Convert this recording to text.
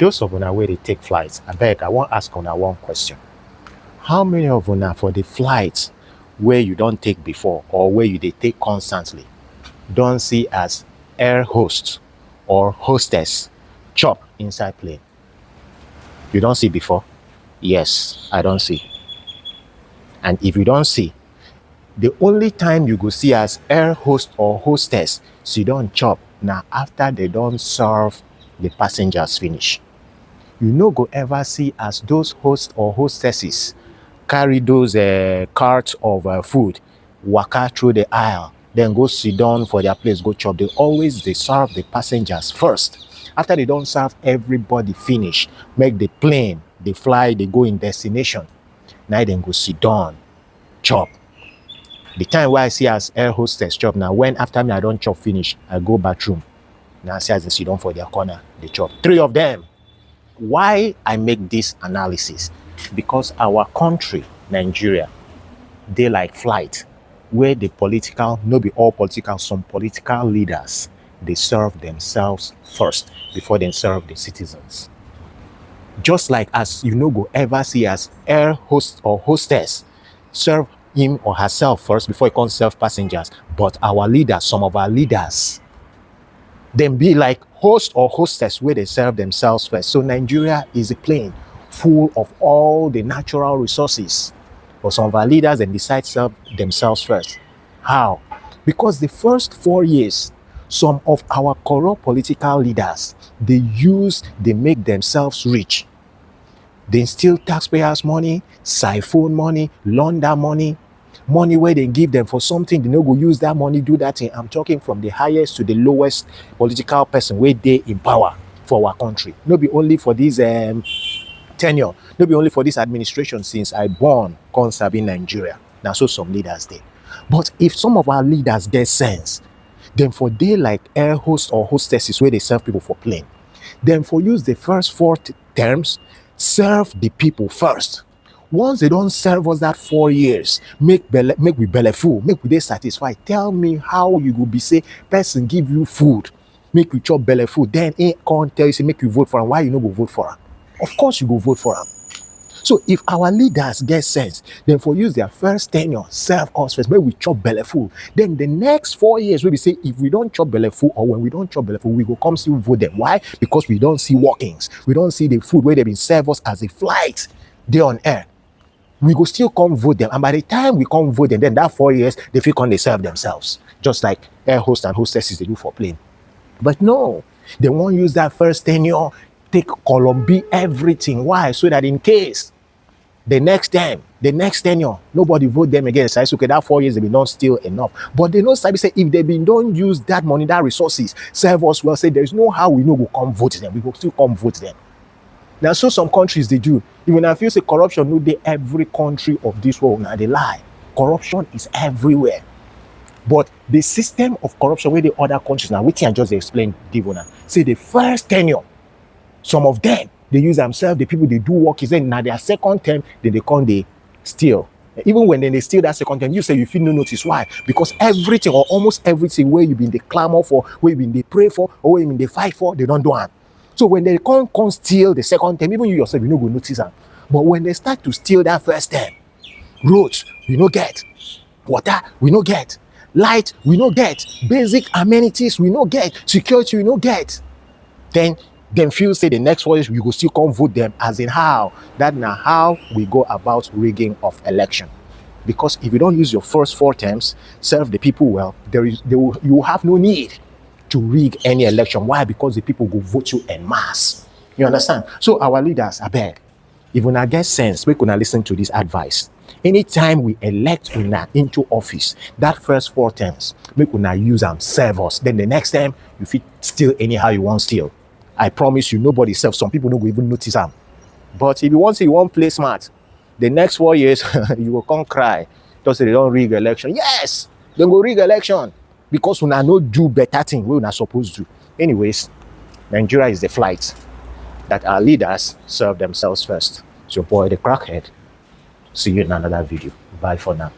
Those of una where they take flights, I beg, I want ask una one question. How many of una for the flights where you don't take before or where you they take constantly don't see as air host or hostess chop inside plane? You don't see before? Yes, I don't see. And if you don't see, the only time you go see as air host or hostess so you don't chop now after they don't serve the passengers finish. You no go ever see as those hosts or hostesses carry those carts of food, waka through the aisle, then go sit down for their place, go chop. They serve the passengers first. After they don't serve everybody finish, make the plane, they fly, they go in destination. Now then go sit down, chop. The time where I see as air hostess chop, now when after me I don't chop finish, I go bathroom. Now I see as they sit down for their corner, they chop. 3 of them. Why I make this analysis? Because our country, Nigeria, they like flight, where the political, no be all political, some political leaders, they serve themselves first before they serve the citizens. Just like as you no go ever see as air host or hostess serve him or herself first before he can serve passengers. But our leaders, some of our leaders, then be like host or hostess where they serve themselves first. So Nigeria is a plane full of all the natural resources. But some of our leaders then decide to serve themselves first. How? Because the first 4 years, some of our corrupt political leaders, they make themselves rich. They steal taxpayers' money, siphon money, launder money where they give them for something, they no go use that money, do that thing. I'm talking from the highest to the lowest political person where they in power for our country. No be only for this tenure, no be only for this administration since I born in Nigeria. Now so some leaders there. But if some of our leaders get sense, then for they like air hosts or hostesses where they serve people for plane, then for use the first 4 terms, serve the people first. Once they don't serve us that 4 years, make we belly full, make we dey satisfied. Tell me how you go be say person give you food, make you chop belly food, then can't tell you say make you vote for him. Why you no go vote for him? Of course you go vote for him. So if our leaders get sense, then for use their first tenure, serve us first, make we chop belly full. Then the next 4 years, we say if we don't chop belly full, or when we don't chop belly full, we go come still vote them. Why? Because we don't see workings, we don't see the food where they've been served us as a flight they on air. We go still come vote them, and by the time we come vote them, then that 4 years they feel they serve themselves, just like air hosts and hostesses they do for plane. But no, they won't use that first tenure, take Colombia everything. Why? So that in case the next tenure, nobody vote them again. So okay, that 4 years they be not still enough. But they know say if they been don't use that money, that resources, serve us well, say there's no how we know go come vote them. We go still come vote them. Now, so some countries they do. Even if you say corruption, no, they every country of this world now they lie. Corruption is everywhere. But the system of corruption where the other countries now, which I just explained, Divona, say the first tenure, some of them they use themselves, the people they do work is then now their second term, then they come they steal. Even when they steal that second term, you say you feel no notice. Why? Because everything or almost everything where you've been they clamor for, where you've been they pray for, or where you've been they fight for, they don't do it. So when they come steal the second term, even you yourself, you no go notice them. But when they start to steal that first term, roads, we no get. Water, we no get. Light, we no get. Basic amenities, we no get. Security, we no get. Then few say the next 4 years, we go still come vote them as in how. That now how we go about rigging of election. Because if you don't use your first 4 terms, serve the people well, you will have no need to rig any election. Why? Because the people go vote you en masse. You understand? So our leaders, I beg, if una get sense, we gonna listen to this advice. Anytime we elect una into office, that first 4 terms, make una use and serve us. Then the next time, you fit steal anyhow you want steal. I promise you, nobody serve. Some people don't even notice them. But if you want to, you won't play smart. The next 4 years, you will come cry because they don't rig election. Yes, they go rig election. Because we no do better thing we not supposed to. Anyways, Nigeria is the flight that our leaders serve themselves first. It's your boy, the Crackhead. See you in another video. Bye for now.